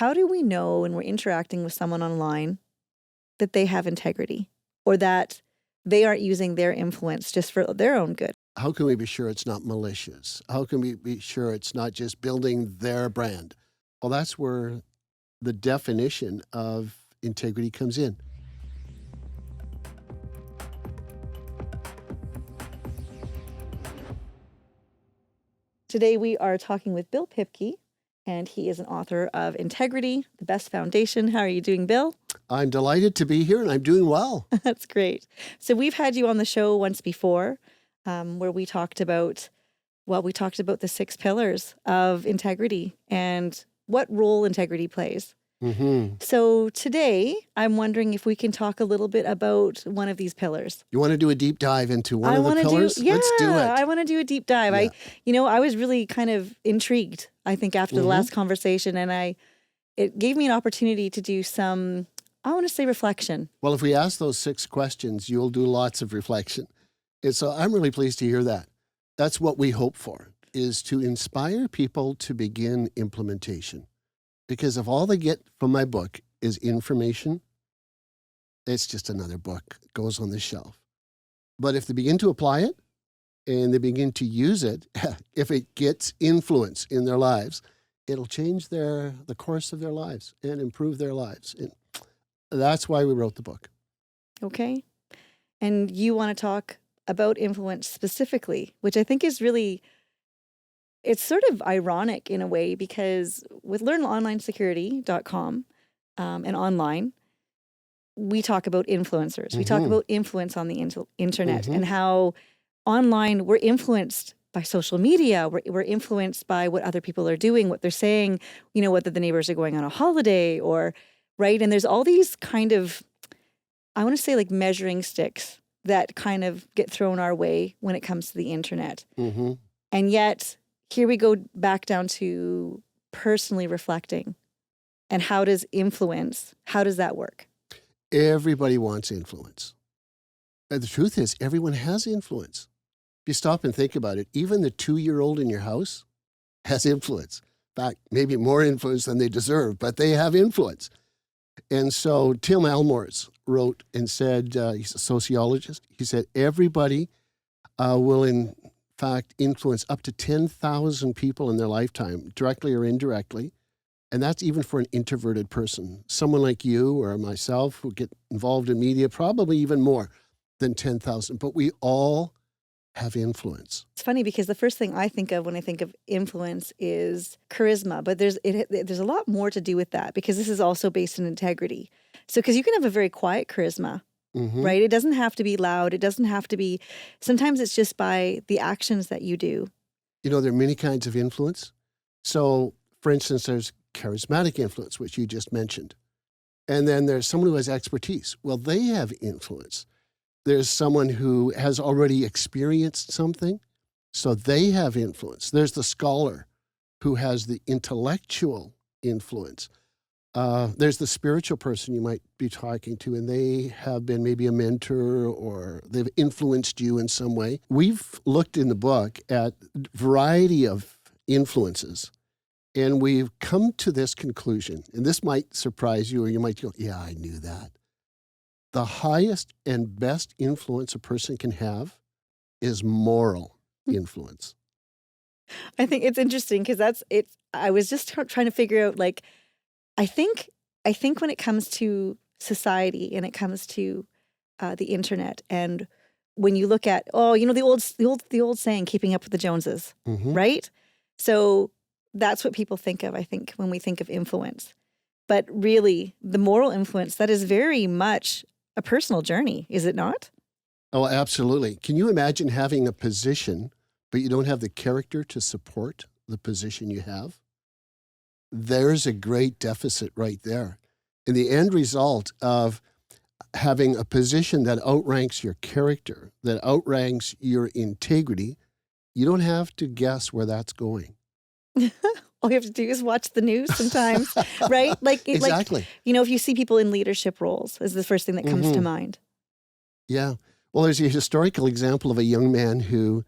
how do we know when we're interacting with someone online that they have integrity or that they aren't using their influence just for their own good? How can we be sure it's not malicious? How can we be sure it's not just building their brand? Well, that's where the definition of integrity comes in. Today we are talking with Bill Pipke, and he is an author of Integrity, the Best Foundation. How are you doing, Bill? I'm delighted to be here, and I'm doing well. That's great. So we've had you on the show once before, where we talked about the 6 pillars of integrity and what role integrity plays. Mm-hmm. So today, I'm wondering if we can talk a little bit about one of these pillars. You want to do a deep dive into one of the pillars? Let's do it. I want to do a deep dive. Yeah. I was really kind of intrigued, I think, after the last conversation, and it gave me an opportunity to do some, I want to say, reflection. Well, if we ask those 6 questions, you'll do lots of reflection. And so I'm really pleased to hear that. That's what we hope for, is to inspire people to begin implementation. Because if all they get from my book is information, it's just another book. It goes on the shelf. But if they begin to apply it and they begin to use it, if it gets influence in their lives, it'll change the course of their lives and improve their lives. And that's why we wrote the book. Okay. And you want to talk about influence specifically, which I think is really... It's sort of ironic in a way because with learnonlinesecurity.com and online, we talk about influencers. We talk about influence on the internet and how online we're influenced by social media. We're influenced by what other people are doing, what they're saying, whether the neighbors are going on a holiday or, right? And there's all these kind of, I want to say like measuring sticks that kind of get thrown our way when it comes to the internet. Mm-hmm. And yet... here we go back down to personally reflecting. And how does that work? Everybody wants influence. And the truth is, everyone has influence. If you stop and think about it, even the 2-year-old in your house has influence. In fact, maybe more influence than they deserve, but they have influence. And so Tim Almors wrote and said, he's a sociologist, he said, everybody will in fact influence up to 10,000 people in their lifetime, directly or indirectly. And that's even for an introverted person. Someone like you or myself who get involved in media, probably even more than 10,000. But we all have influence. It's funny because the first thing I think of when I think of influence is charisma. But there's a lot more to do with that because this is also based in integrity. So because you can have a very quiet charisma. Mm-hmm. Right? It doesn't have to be loud. It doesn't have to be, sometimes it's just by the actions that you do. There are many kinds of influence. So, for instance, there's charismatic influence, which you just mentioned. And then there's someone who has expertise. Well, they have influence. There's someone who has already experienced something, so they have influence. There's the scholar who has the intellectual influence. There's the spiritual person you might be talking to, and they have been maybe a mentor or they've influenced you in some way. We've looked in the book at a variety of influences, and we've come to this conclusion, and this might surprise you, or you might go, yeah, I knew that. The highest and best influence a person can have is moral influence. I think it's interesting because I was just trying to figure out, like, I think when it comes to society and it comes to the internet, and when you look at the old saying, keeping up with the Joneses, right? So that's what people think of, I think, when we think of influence. But really, the moral influence, that is very much a personal journey, is it not? Oh, absolutely. Can you imagine having a position, but you don't have the character to support the position you have? There's a great deficit right there. And the end result of having a position that outranks your character, that outranks your integrity, you don't have to guess where that's going. All you have to do is watch the news sometimes, right? Exactly. If you see people in leadership roles is the first thing that comes to mind. Yeah. Well, there's a historical example of a young man who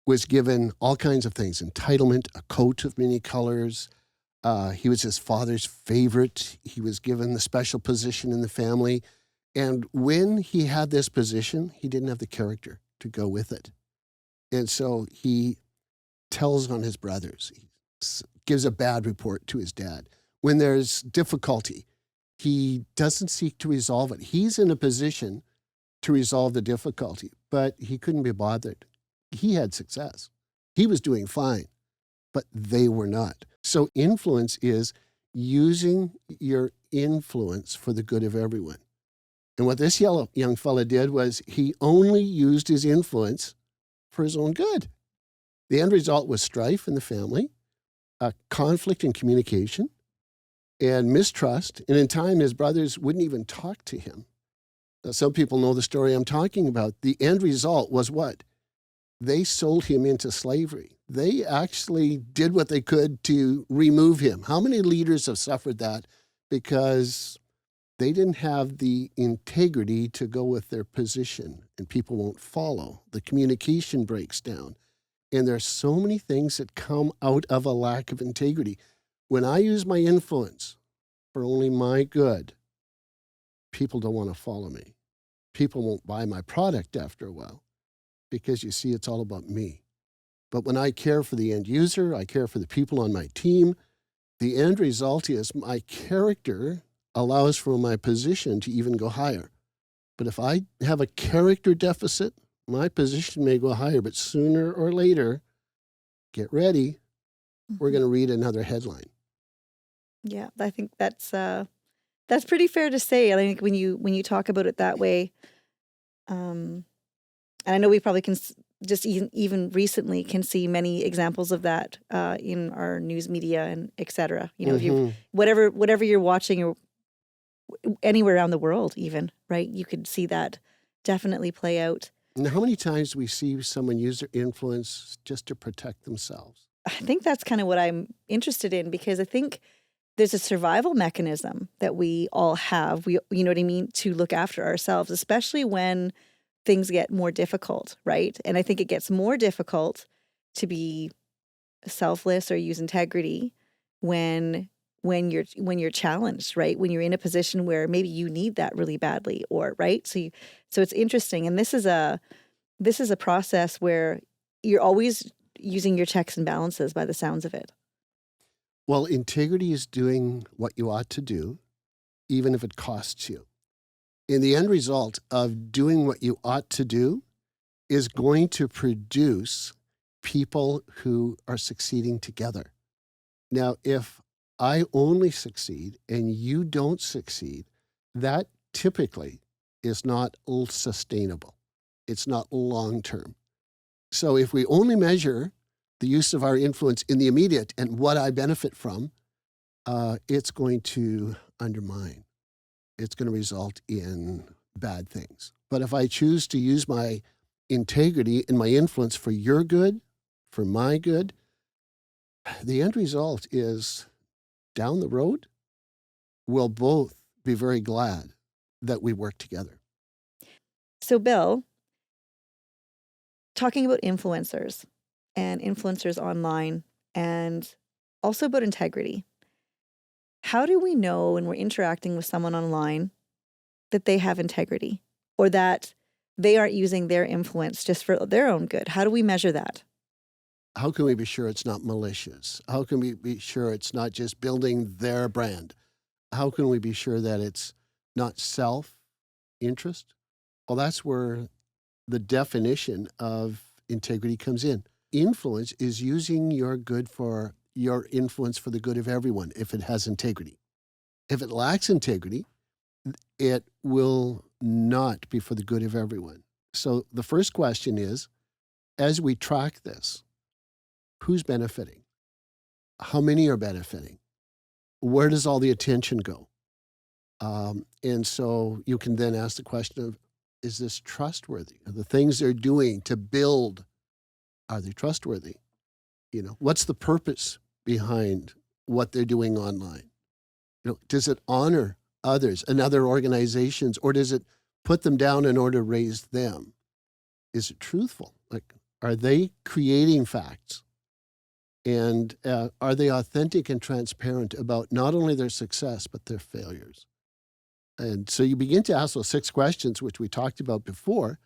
was given all kinds of things, entitlement, a coat of many colors, He was his father's favorite. He was given the special position in the family. And when he had this position, he didn't have the character to go with it. And so he tells on his brothers. He gives a bad report to his dad. When there's difficulty, he doesn't seek to resolve it. He's in a position to resolve the difficulty, but he couldn't be bothered. He had success. He was doing fine, but they were not. So influence is using your influence for the good of everyone. And what this young fella did was he only used his influence for his own good. The end result was strife in the family, conflict in communication, and mistrust. And in time, his brothers wouldn't even talk to him. Now, some people know the story I'm talking about. The end result was what? They sold him into slavery. They actually did what they could to remove him. How many leaders have suffered that because they didn't have the integrity to go with their position, and people won't follow? The communication breaks down. And there's so many things that come out of a lack of integrity. When I use my influence for only my good, people don't want to follow me. People won't buy my product after a while because, you see, it's all about me. But when I care for the end user, I care for the people on my team, the end result is my character allows for my position to even go higher. But if I have a character deficit, my position may go higher, but sooner or later, get ready, we're going to read another headline. Yeah, I think that's pretty fair to say. I think when you talk about it that way, and I know we probably can just even recently can see many examples of that in our news media and etc. You know, if you whatever you're watching or anywhere around the world, even, right, you could see that definitely play out. And how many times do we see someone use their influence just to protect themselves? I think that's kind of what I'm interested in, because I think there's a survival mechanism that we all have, you know what I mean, to look after ourselves, especially when things get more difficult, right? And I think it gets more difficult to be selfless or use integrity when you're challenged, right? When you're in a position where maybe you need that really badly, or right? So it's interesting, and this is a process where you're always using your checks and balances by the sounds of it. Well, integrity is doing what you ought to do, even if it costs you. And the end result of doing what you ought to do is going to produce people who are succeeding together. Now, if I only succeed and you don't succeed, that typically is not sustainable. It's not long-term. So if we only measure the use of our influence in the immediate and what I benefit from, it's going to undermine. It's going to result in bad things. But if I choose to use my integrity and my influence for your good, for my good, the end result is down the road, we'll both be very glad that we work together. So, Bill, talking about influencers and influencers online, and also about integrity, how do we know when we're interacting with someone online that they have integrity, or that they aren't using their influence just for their own good? How do we measure that? How can we be sure it's not malicious? How can we be sure it's not just building their brand? How can we be sure that it's not self-interest? Well, that's where the definition of integrity comes in. Influence is using your influence for the good of everyone if it has integrity. If it lacks integrity, it will not be for the good of everyone. So the first question is, as we track this, who's benefiting? How many are benefiting? Where does all the attention go? And so you can then ask the question of, is this trustworthy? Are the things they're doing to build, are they trustworthy? You know, what's the purpose behind what they're doing online? You know, does it honor others and other organizations, or does it put them down in order to raise them? Is it truthful? Like, are they creating facts And are they authentic and transparent about not only their success, but their failures? And so you begin to ask those 6 questions, which we talked about before,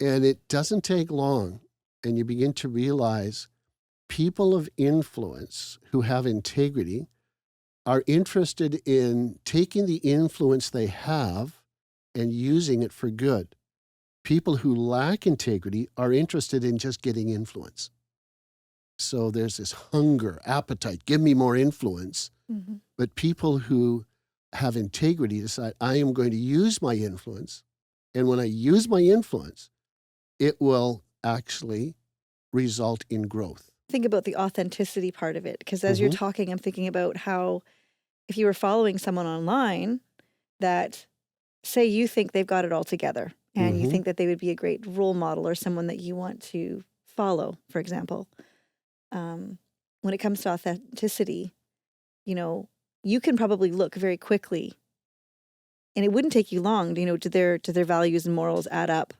and it doesn't take long. And you begin to realize people of influence who have integrity are interested in taking the influence they have and using it for good. People who lack integrity are interested in just getting influence. So there's this hunger, appetite, give me more influence. Mm-hmm. But people who have integrity decide, I am going to use my influence. And when I use my influence, it will actually result in growth. Think about the authenticity part of it, because as you're talking, I'm thinking about how if you were following someone online that, say you think they've got it all together and you think that they would be a great role model or someone that you want to follow, for example, when it comes to authenticity, you know, you can probably look very quickly, and it wouldn't take you long, you know, do their values and morals add up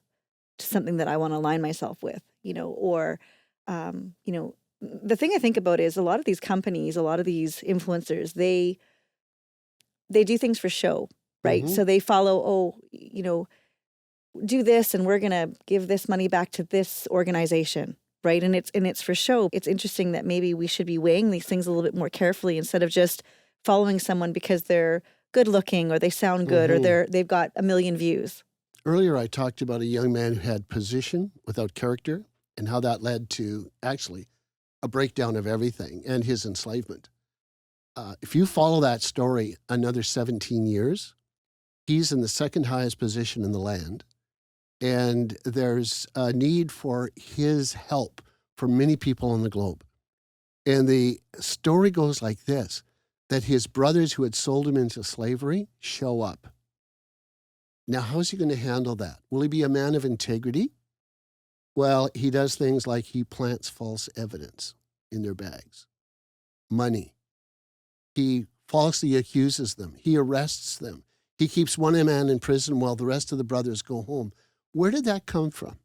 to something that I want to align myself with, you know, or, you know, the thing I think about is a lot of these companies, a lot of these influencers, they do things for show, right? So they follow, oh, you know, do this and we're going to give this money back to this organization, right? And it's for show. It's interesting that maybe we should be weighing these things a little bit more carefully instead of just following someone because they're good looking or they sound good or they've got a million views. Earlier, I talked about a young man who had position without character and how that led to actually a breakdown of everything and his enslavement. If you follow that story another 17 years, he's in the second highest position in the land. And there's a need for his help for many people on the globe. And the story goes like this, that his brothers who had sold him into slavery show up. Now, how's he going to handle that? Will he be a man of integrity? Well, he does things like he plants false evidence in their bags. Money. He falsely accuses them. He arrests them. He keeps one man in prison while the rest of the brothers go home. Where did that come from?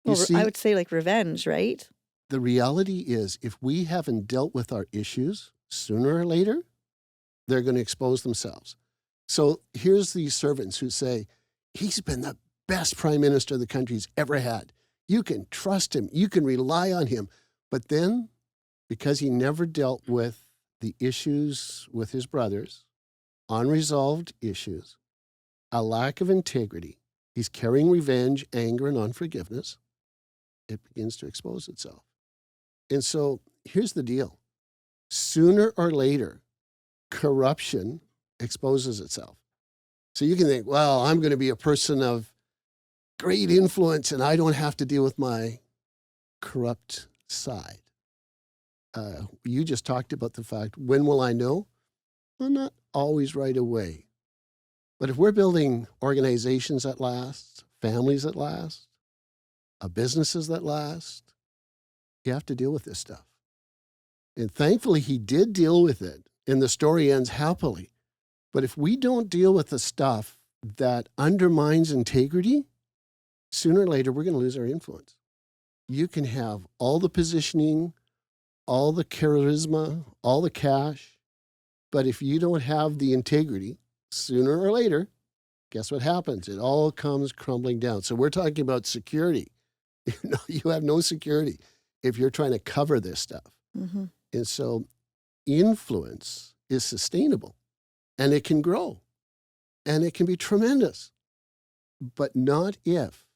Well, I would say like revenge, right? The reality is if we haven't dealt with our issues, sooner or later, they're going to expose themselves. So here's these servants who say, he's been the best prime minister the country's ever had. You can trust him. You can rely on him. But then, because he never dealt with the issues with his brothers, unresolved issues, a lack of integrity, he's carrying revenge, anger, and unforgiveness, it begins to expose itself. And so here's the deal. Sooner or later, corruption exposes itself. So you can think, well, I'm going to be a person of great influence and I don't have to deal with my corrupt side. You just talked about the fact, when will I know? Well, not always right away. But if we're building organizations that last, families that last, businesses that last, you have to deal with this stuff. And thankfully, he did deal with it, and the story ends happily. But if we don't deal with the stuff that undermines integrity, sooner or later, we're going to lose our influence. You can have all the positioning, all the charisma, all the cash, but if you don't have the integrity, sooner or later, guess what happens? It all comes crumbling down. So we're talking about security. You have no security if you're trying to cover this stuff. And so influence is sustainable and it can grow and it can be tremendous, but not if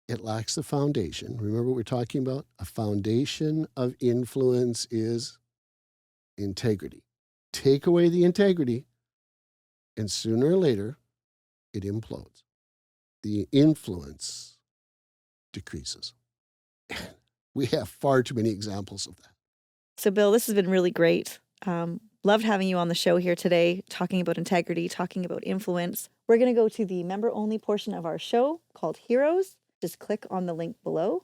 it lacks the foundation. Remember what we're talking about? A foundation of influence is integrity. Take away the integrity, and sooner or later, it implodes. The influence decreases. We have far too many examples of that. So, Bill, this has been really great. Loved having you on the show here today, talking about integrity, talking about influence. We're going to go to the member-only portion of our show called Heroes. Just click on the link below